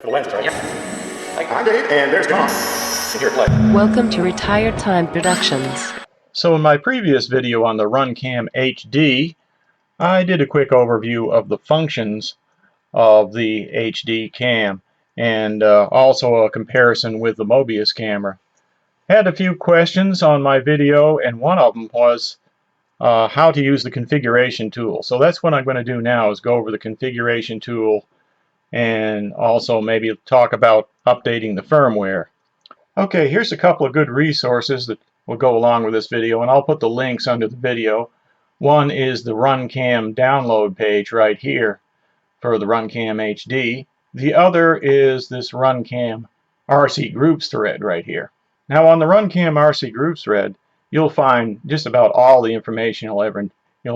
The lenses right here. I'm Dave, and there's Tom. And here, play. Welcome to Retired Time Productions. So in my previous video on the RunCam HD, I did a quick overview of the functions of the HD cam and also a comparison with the Mobius camera. Had a few questions on my video, and one of them was how to use the configuration tool. So that's what I'm going to do now, is go over the configuration tool and also maybe talk about updating the firmware. Okay, here's a couple of good resources that will go along with this video, and I'll put the links under the video. One is the RunCam download page right here for the RunCam HD. The other is this RunCam RCGroups thread right here. Now on the RunCam RCGroups thread, you'll find just about all the information you'll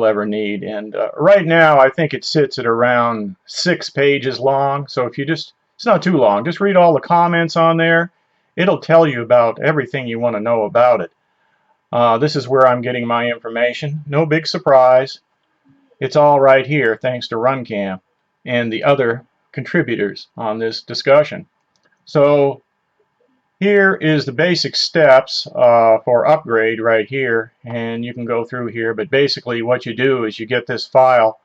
ever need. And right now, I think it sits at around 6 pages long. So if you it's not too long. Just read all the comments on there. It'll tell you about everything you want to know about it. This is where I'm getting my information. No big surprise. It's all right here, thanks to RunCam and the other contributors on this discussion. So here is the basic steps for upgrade right here, and you can go through here, but basically what you do is you get this file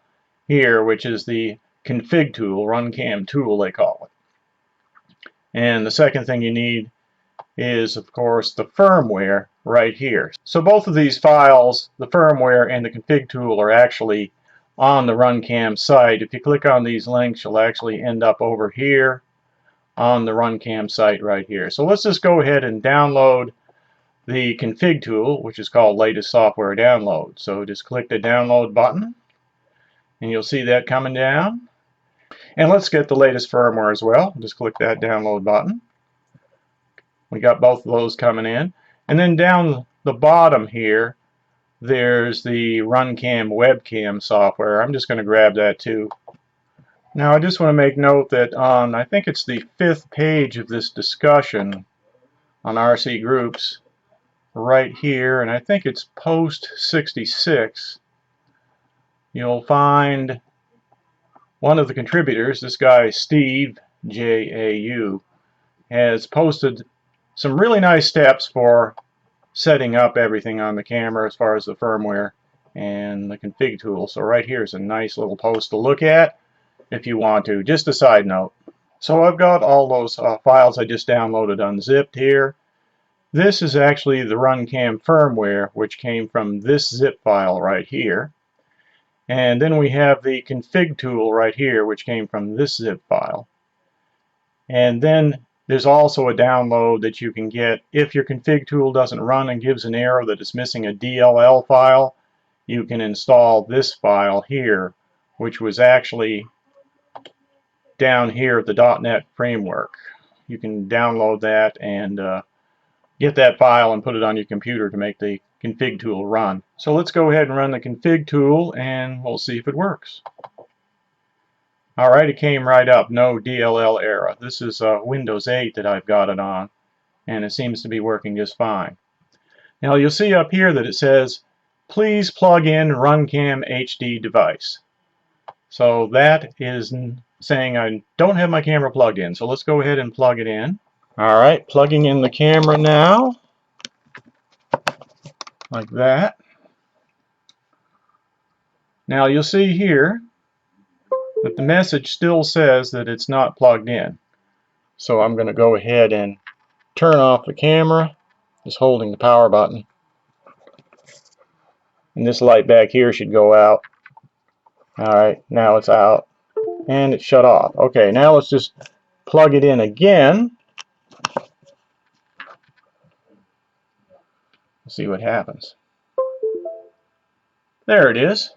here, which is the config tool, RunCam tool they call it. And the second thing you need is, of course, the firmware right here. So both of these files, the firmware and the config tool, are actually on the RunCam site. If you click on these links, you'll actually end up over here on the RunCam site right here. So let's just go ahead and download the config tool, which is called latest software download. So just click the download button and you'll see that coming down. And let's get the latest firmware as well. Just click that download button. We got both of those coming in. And then down the bottom here, there's the RunCam webcam software. I'm just going to grab that too. Now I just want to make note that on, I think it's the 5th page of this discussion on RCGroups, right here, and I think it's post 66, you'll find one of the contributors, this guy Steve, J-A-U, has posted some really nice steps for setting up everything on the camera as far as the firmware and the config tool. So right here is a nice little post to look at if you want to. Just a side note. So I've got all those files I just downloaded unzipped here. This is actually the RunCam firmware, which came from this zip file right here. And then we have the config tool right here, which came from this zip file. And then there's also a download that you can get if your config tool doesn't run and gives an error that it's missing a DLL file. You can install this file here, which was actually down here at the .NET framework. You can download that and get that file and put it on your computer to make the config tool run. So let's go ahead and run the config tool and we'll see if it works. Alright, it came right up, no DLL error. This is Windows 8 that I've got it on, and it seems to be working just fine. Now you'll see up here that it says, please plug in RunCam HD device. So that is saying I don't have my camera plugged in. So let's go ahead and plug it in. Alright, plugging in the camera now, like that. Now you'll see here that the message still says that it's not plugged in. So I'm going to go ahead and turn off the camera, just holding the power button. And this light back here should go out. Alright, now it's out. And it's shut off. Okay, now let's just plug it in again. See what happens. There it is.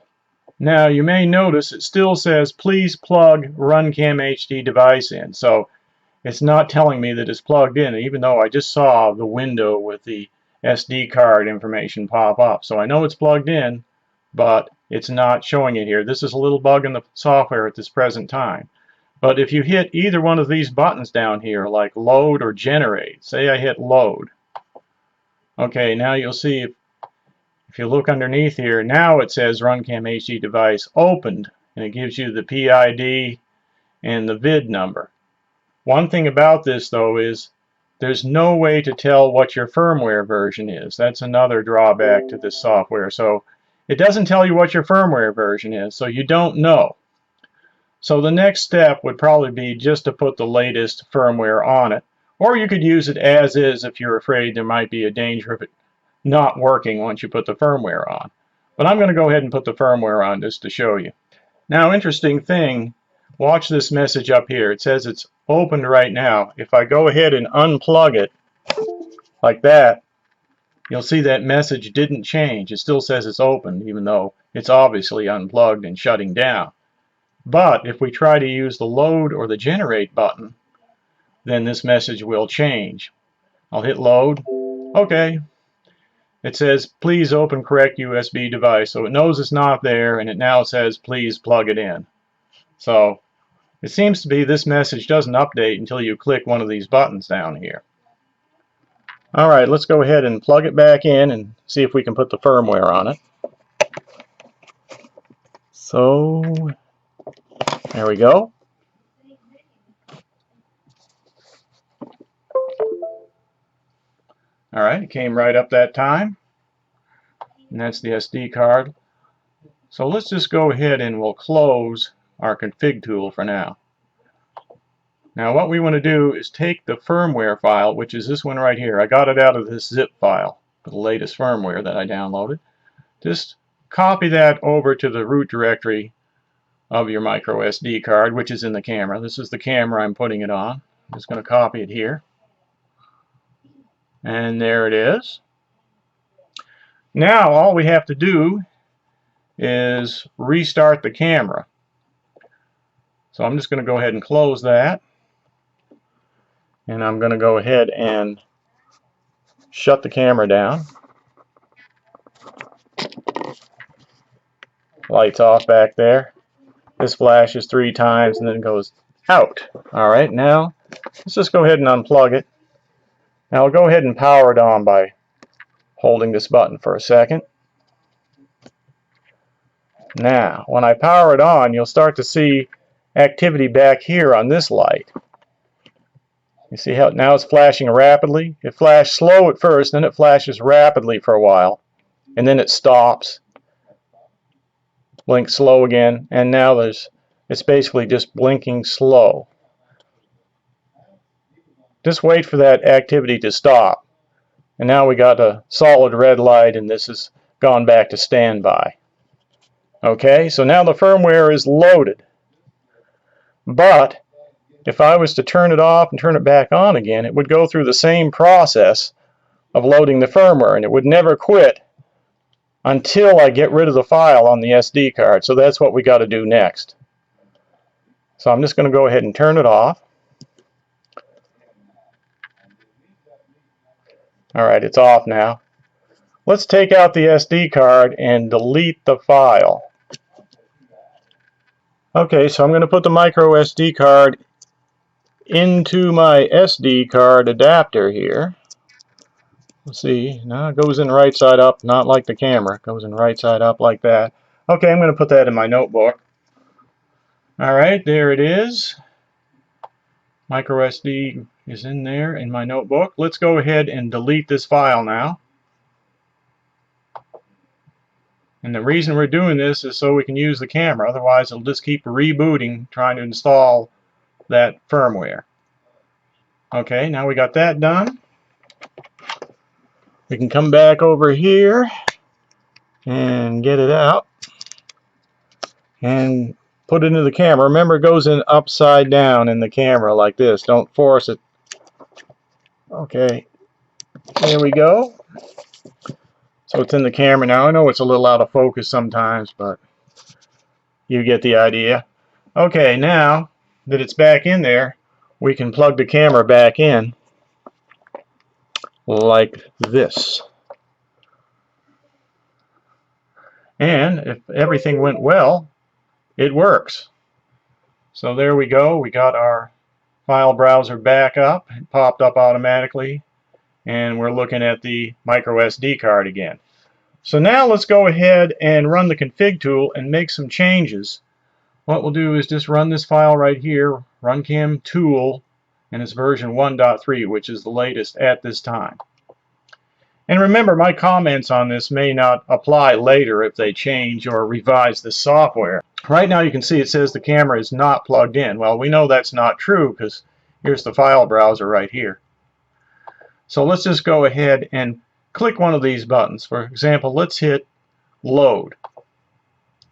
Now you may notice it still says please plug RunCam HD device in. So it's not telling me that it's plugged in, even though I just saw the window with the SD card information pop up. So I know it's plugged in, but it's not showing it here. This is a little bug in the software at this present time. But if you hit either one of these buttons down here, like load or generate, say I hit load. Okay, now you'll see if you look underneath here, now it says RunCam HD device opened, and it gives you the PID and the vid number. One thing about this though is there's no way to tell what your firmware version is. That's another drawback to this software. So it doesn't tell you what your firmware version is, so you don't know. So the next step would probably be just to put the latest firmware on it, or you could use it as is if you're afraid there might be a danger of it not working once you put the firmware on. But I'm going to go ahead and put the firmware on just to show you. Now, interesting thing, watch this message up here. It says it's opened right now. If I go ahead and unplug it like that, you'll see that message didn't change. It still says it's open, even though it's obviously unplugged and shutting down. But if we try to use the load or the generate button, then this message will change. I'll hit load. Okay. It says please open correct USB device. So it knows it's not there, and it now says please plug it in. So it seems to be this message doesn't update until you click one of these buttons down here. Alright, let's go ahead and plug it back in and see if we can put the firmware on it. So there we go. Alright, it came right up that time. And that's the SD card. So let's just go ahead and we'll close our config tool for now. Now what we want to do is take the firmware file, which is this one right here. I got it out of this zip file for the latest firmware that I downloaded. Just copy that over to the root directory of your micro SD card, which is in the camera. This is the camera I'm putting it on. I'm just going to copy it here. And there it is. Now all we have to do is restart the camera. So I'm just going to go ahead and close that. And I'm going to go ahead and shut the camera down. Lights off back there. This flashes 3 times and then it goes out. Alright, now let's just go ahead and unplug it. Now I'll go ahead and power it on by holding this button for a second. Now, when I power it on, you'll start to see activity back here on this light. You see how now it's flashing rapidly? It flashed slow at first, then it flashes rapidly for a while, and then it stops, blinks slow again, and now it's basically just blinking slow. Just wait for that activity to stop. And now we got a solid red light, and this has gone back to standby. Okay, so now the firmware is loaded. But if I was to turn it off and turn it back on again, it would go through the same process of loading the firmware, and it would never quit until I get rid of the file on the SD card. So that's what we got to do next. So I'm just going to go ahead and turn it off. Alright, it's off now. Let's take out the SD card and delete the file. Okay, so I'm going to put the micro SD card into my SD card adapter here. Let's see, now it goes in right side up, not like the camera. It goes in right side up like that. Okay, I'm going to put that in my notebook. Alright, there it is. Micro SD is in there in my notebook. Let's go ahead and delete this file now. And the reason we're doing this is so we can use the camera. Otherwise, it'll just keep rebooting, trying to install that firmware. Okay, now we got that done. We can come back over here and get it out and put it into the camera. Remember, it goes in upside down in the camera like this. Don't force it. Okay, there we go. So it's in the camera now. I know it's a little out of focus sometimes, but you get the idea. Okay, now that it's back in there, we can plug the camera back in like this. And if everything went well, it works. So there we go. We got our file browser back up. It popped up automatically. And we're looking at the micro SD card again. So now let's go ahead and run the config tool and make some changes. What we'll do is just run this file right here, RunCam Tool, and it's version 1.3, which is the latest at this time. And remember, my comments on this may not apply later if they change or revise the software. Right now you can see it says the camera is not plugged in. Well, we know that's not true because here's the file browser right here. So let's just go ahead and click one of these buttons. For example, let's hit load.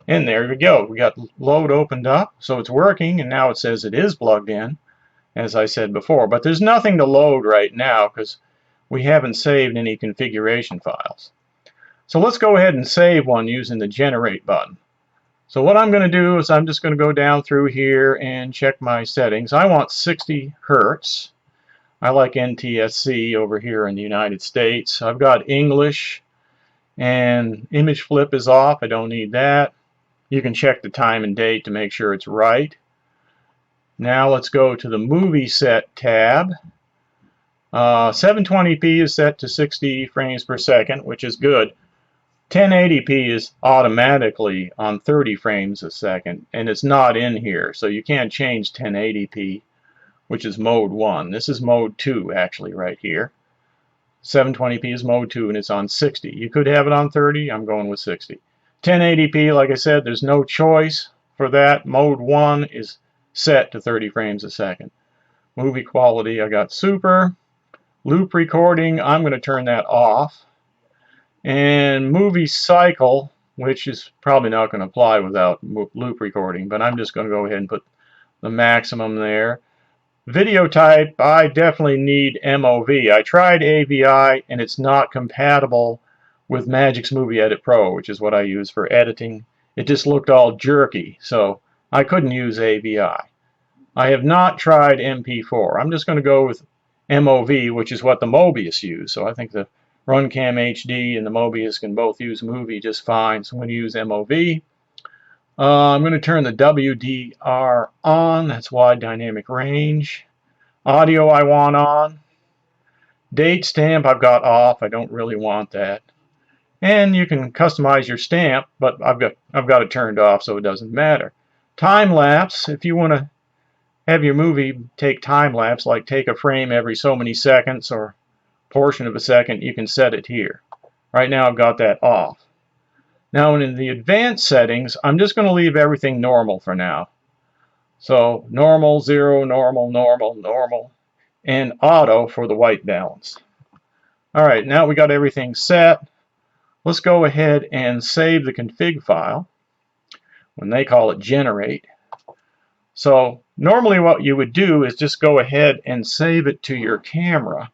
And there we go. We got load opened up, so it's working, and now it says it is plugged in, as I said before. But there's nothing to load right now because we haven't saved any configuration files. So let's go ahead and save one using the generate button. So what I'm going to do is I'm just going to go down through here and check my settings. I want 60 Hertz. I like NTSC over here in the United States. I've got English, and image flip is off. I don't need that. You can check the time and date to make sure it's right. Now let's go to the movie set tab. 720p is set to 60 frames per second, which is good. 1080p is automatically on 30 frames a second, and it's not in here, so you can't change 1080p, which is mode 1. This is mode 2 actually right here. 720p is mode 2 and it's on 60. You could have it on 30. I'm going with 60. 1080p, like I said, there's no choice for that. Mode 1 is set to 30 frames a second. Movie quality, I got super. Loop recording, I'm going to turn that off. And movie cycle, which is probably not going to apply without loop recording, but I'm just going to go ahead and put the maximum there. Video type, I definitely need MOV. I tried AVI and it's not compatible with Magic's Movie Edit Pro, which is what I use for editing. It just looked all jerky, so I couldn't use AVI. I have not tried MP4. I'm just going to go with MOV, which is what the Mobius use. So I think the RunCam HD and the Mobius can both use movie just fine. So I'm going to use MOV. I'm going to turn the WDR on. That's wide dynamic range. Audio I want on. Date stamp I've got off. I don't really want that. And you can customize your stamp, but I've got it turned off, so it doesn't matter. Time lapse, if you want to have your movie take time lapse, like take a frame every so many seconds or portion of a second, you can set it here. Right now I've got that off. Now in the advanced settings, I'm just going to leave everything normal for now. So normal, 0, normal, normal, normal, and auto for the white balance. Alright, now we got everything set. Let's go ahead and save the config file when they call it generate. So normally what you would do is just go ahead and save it to your camera.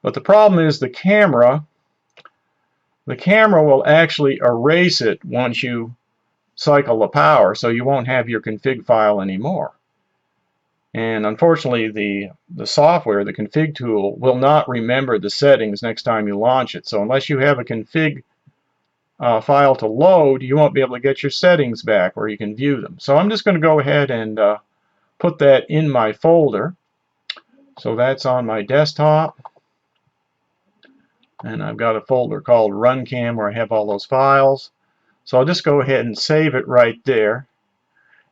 But the problem is the camera will actually erase it once you cycle the power, so you won't have your config file anymore. And unfortunately the software, the config tool, will not remember the settings next time you launch it. So unless you have a config file to load, you won't be able to get your settings back where you can view them. So I'm just going to go ahead and put that in my folder. So that's on my desktop. And I've got a folder called RunCam where I have all those files. So I'll just go ahead and save it right there.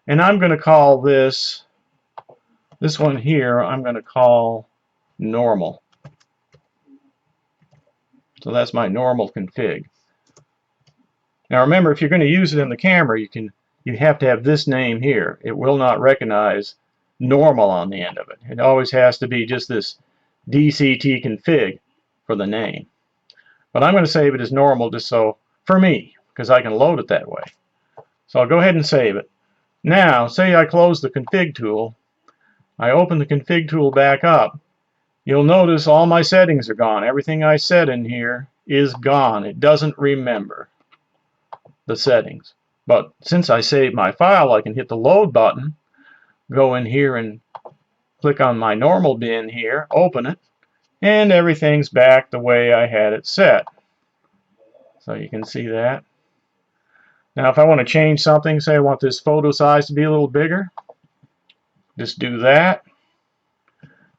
And I'm going to call this one here, I'm going to call normal. So that's my normal config. Now remember, if you're going to use it in the camera, you have to have this name here. It will not recognize normal on the end of it. It always has to be just this DCT config for the name. But I'm going to save it as normal just so, for me, because I can load it that way. So I'll go ahead and save it. Now, say I close the config tool. I open the config tool back up. You'll notice all my settings are gone. Everything I set in here is gone. It doesn't remember the settings. But since I saved my file, I can hit the load button, go in here and click on my normal bin here, open it, and everything's back the way I had it set. So you can see that. Now if I want to change something, say I want this photo size to be a little bigger, just do that.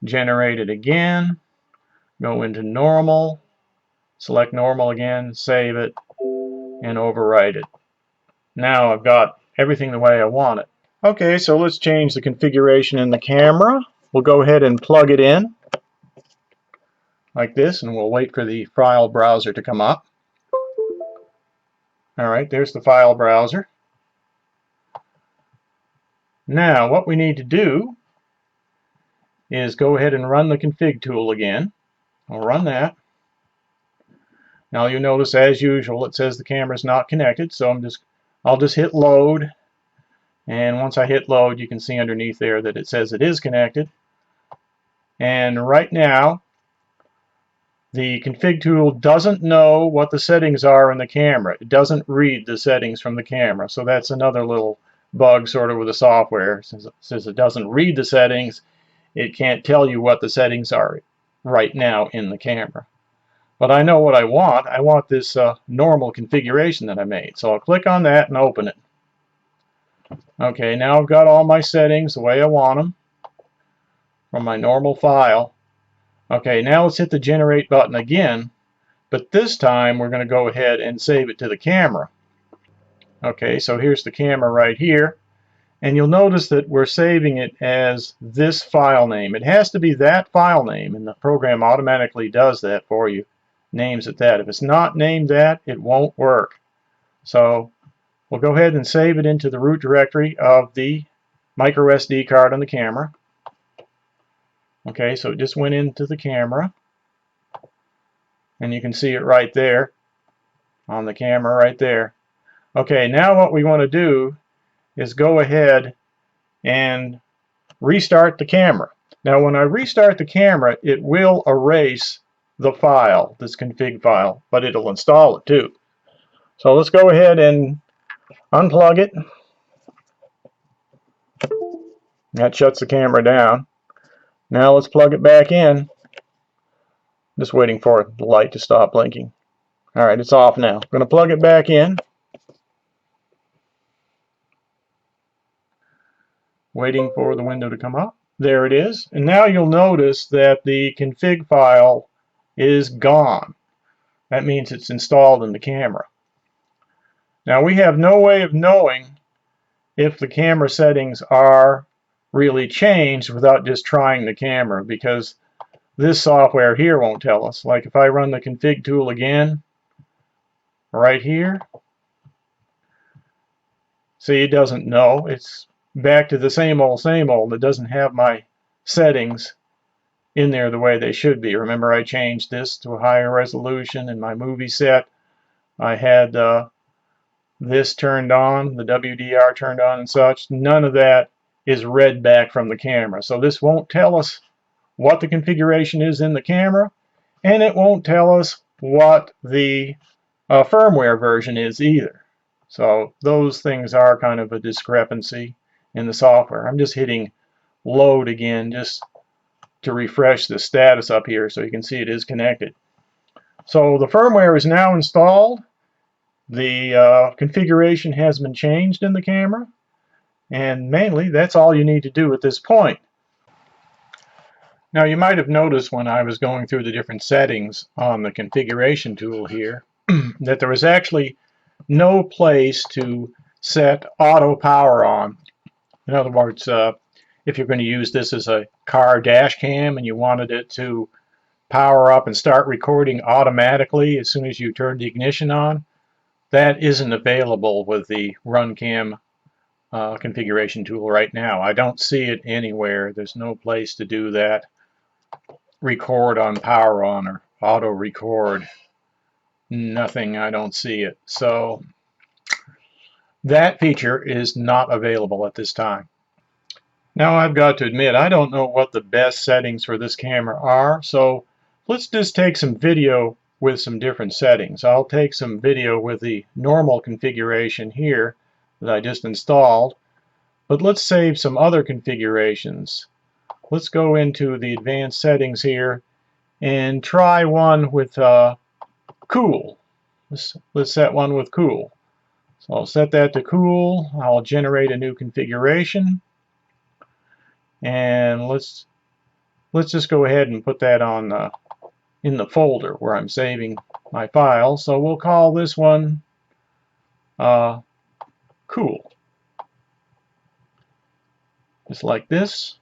Generate it again. Go into normal. Select normal again. Save it. And overwrite it. Now I've got everything the way I want it. Okay, so let's change the configuration in the camera. we'll go ahead and plug it in like this, and we'll wait for the file browser to come up. Alright, there's the file browser. Now what we need to do is go ahead and run the config tool again. I'll run that. Now you'll notice, as usual, it says the camera is not connected, so I'll just hit load, and once I hit load, you can see underneath there that it says it is connected. And right now the config tool doesn't know what the settings are in the camera. It doesn't read the settings from the camera, so that's another little bug sort of with the software. Since it doesn't read the settings, it can't tell you what the settings are right now in the camera. But I know what I want. I want this normal configuration that I made. So I'll click on that and open it. Okay, now I've got all my settings the way I want them from my normal file. Okay, now let's hit the generate button again, but this time we're going to go ahead and save it to the camera. Okay, so here's the camera right here, and you'll notice that we're saving it as this file name. It has to be that file name, and the program automatically does that for you, names it that. If it's not named that, it won't work. So we'll go ahead and save it into the root directory of the micro SD card on the camera. Okay, so it just went into the camera, and you can see it right there on the camera right there. Okay, now what we want to do is go ahead and restart the camera. Now when I restart the camera, it will erase the file, this config file, but it'll install it too. So let's go ahead and unplug it. That shuts the camera down. Now let's plug it back in. Just waiting for the light to stop blinking. Alright, it's off now. I'm going to plug it back in. Waiting for the window to come up. There it is. And now you'll notice that the config file is gone. That means it's installed in the camera. Now we have no way of knowing if the camera settings are really changed without just trying the camera, because this software here won't tell us. Like if I run the config tool again, right here, see, it doesn't know. It's back to the same old, same old. It doesn't have my settings in there the way they should be. Remember, I changed this to a higher resolution in my movie set. I had this turned on, the WDR turned on and such. None of that is read back from the camera. So this won't tell us what the configuration is in the camera, and it won't tell us what the firmware version is either. So those things are kind of a discrepancy in the software. I'm just hitting load again just to refresh the status up here so you can see it is connected. So the firmware is now installed. The configuration has been changed in the camera, and mainly that's all you need to do at this point. Now you might have noticed when I was going through the different settings on the configuration tool here that there was actually no place to set auto power on. In other words, if you're going to use this as a car dash cam and you wanted it to power up and start recording automatically as soon as you turn the ignition on, that isn't available with the RunCam configuration tool right now. I don't see it anywhere. There's no place to do that. Record on power on or auto record. Nothing. I don't see it. So that feature is not available at this time. Now I've got to admit, I don't know what the best settings for this camera are, so let's just take some video with some different settings. I'll take some video with the normal configuration here that I just installed, but let's save some other configurations. Let's go into the advanced settings here and try one with cool. Let's set one with cool. So I'll set that to cool. I'll generate a new configuration, and let's just go ahead and put that on in the folder where I'm saving my file. So we'll call this one cool. Just like this.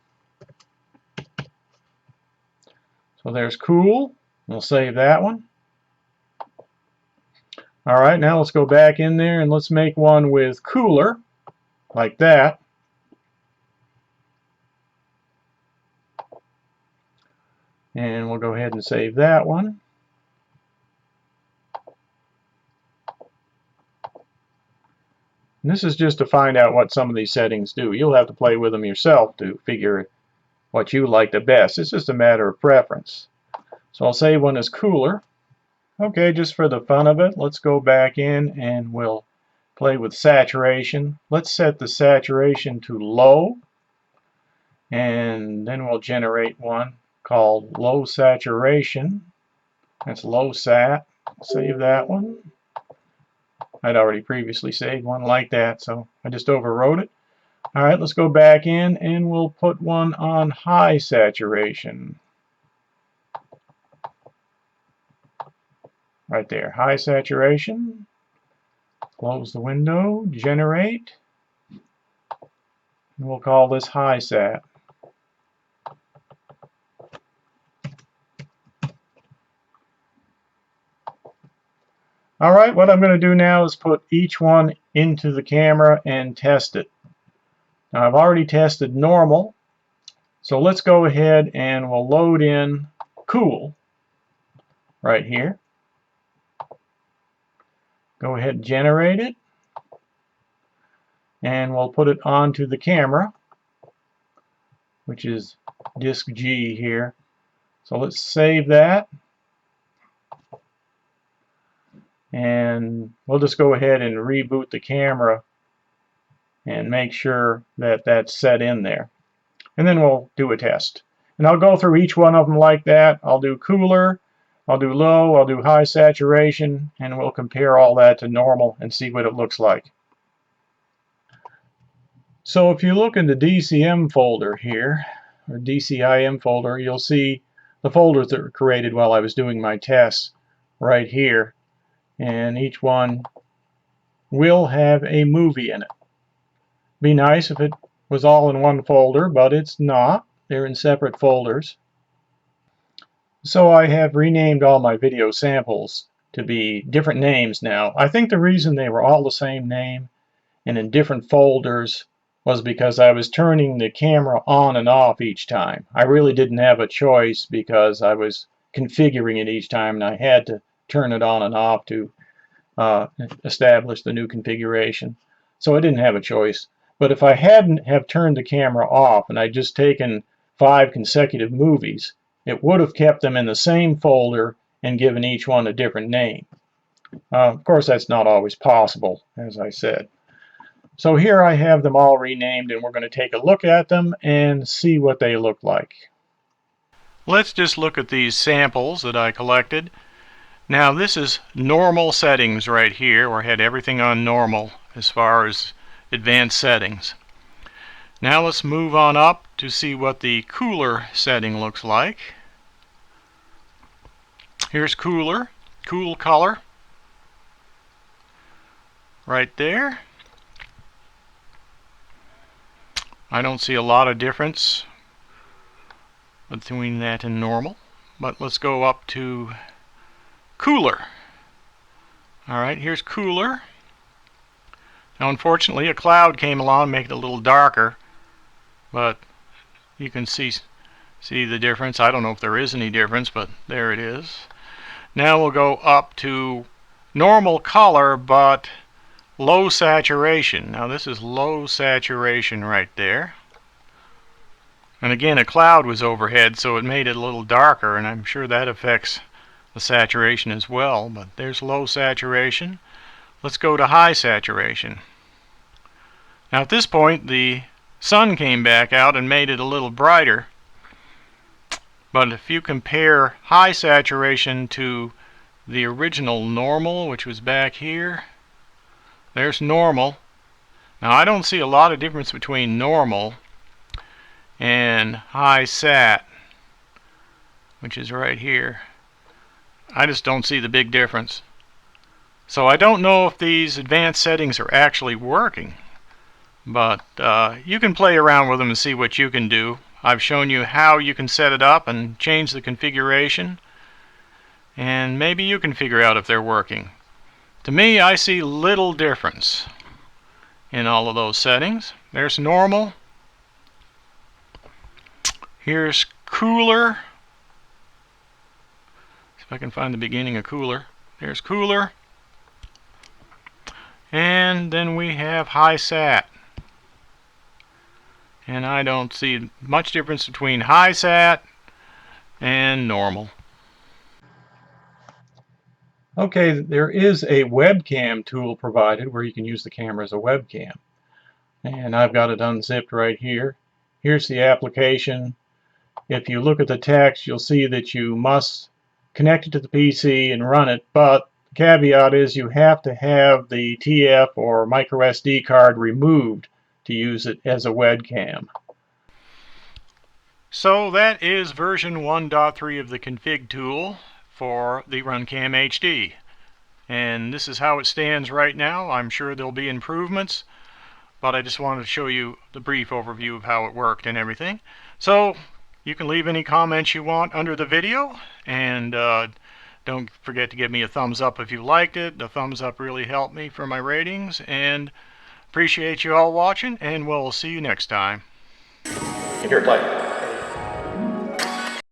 So there's cool. We'll save that one. Alright, now let's go back in there and let's make one with cooler, like that. And we'll go ahead and save that one. And this is just to find out what some of these settings do. You'll have to play with them yourself to figure what you like the best. It's just a matter of preference. So I'll save one as cooler. Okay, just for the fun of it, let's go back in and we'll play with saturation. Let's set the saturation to low, and then we'll generate one called low saturation. That's low sat. Save that one. I'd already previously saved one like that, so I just overwrote it. Alright, let's go back in and we'll put one on high saturation. Right there, high saturation. Close the window, generate. And we'll call this high sat. Alright, what I'm going to do now is put each one into the camera and test it. Now I've already tested normal, so let's go ahead and we'll load in cool right here. Go ahead and generate it, and we'll put it onto the camera, which is disk G here. So let's save that, and we'll just go ahead and reboot the camera and make sure that that's set in there, and then we'll do a test. And I'll go through each one of them like that. I'll do cooler, I'll do low, I'll do high saturation, and we'll compare all that to normal and see what it looks like. So if you look in the DCM folder here, or DCIM folder, you'll see the folders that were created while I was doing my tests right here. And each one will have a movie in it. Be nice if it was all in one folder, but it's not. They're in separate folders. So I have renamed all my video samples to be different names now. I think the reason they were all the same name and in different folders was because I was turning the camera on and off each time. I really didn't have a choice because I was configuring it each time and I had to turn it on and off to establish the new configuration. So I didn't have a choice. But if I hadn't have turned the camera off and I'd just taken 5 consecutive movies, it would have kept them in the same folder and given each one a different name. Of course, that's not always possible, as I said. So here I have them all renamed, and we're going to take a look at them and see what they look like. Let's just look at these samples that I collected. Now this is normal settings right here, where I had everything on normal as far as advanced settings. Now let's move on up to see what the cooler setting looks like. Here's cooler, cool color, right there. I don't see a lot of difference between that and normal, but let's go up to cooler. Alright, here's cooler. Now unfortunately a cloud came along and made it a little darker, but you can see the difference. I don't know if there is any difference, but there it is. Now we'll go up to normal color but low saturation. Now this is low saturation right there. And again, a cloud was overhead, so it made it a little darker, and I'm sure that affects the saturation as well. But there's low saturation. Let's go to high saturation. Now at this point the sun came back out and made it a little brighter. But if you compare high saturation to the original normal, which was back here, there's normal. Now I don't see a lot of difference between normal and high sat, which is right here. I just don't see the big difference. So I don't know if these advanced settings are actually working, but you can play around with them and see what you can do. I've shown you how you can set it up and change the configuration, and maybe you can figure out if they're working. To me, I see little difference in all of those settings. There's normal. Here's cooler. See if I can find the beginning of cooler. There's cooler. And then we have high sat. And I don't see much difference between high sat and normal. Okay, there is a webcam tool provided where you can use the camera as a webcam. And I've got it unzipped right here. Here's the application. If you look at the text, you'll see that you must connect it to the PC and run it, but the caveat is you have to have the TF or microSD card removed to use it as a webcam. So that is version 1.3 of the config tool for the RunCam HD. And this is how it stands right now. I'm sure there'll be improvements, but I just wanted to show you the brief overview of how it worked and everything. So you can leave any comments you want under the video, and don't forget to give me a thumbs up if you liked it. The thumbs up really helped me for my ratings, and appreciate you all watching, and we'll see you next time. Here, play.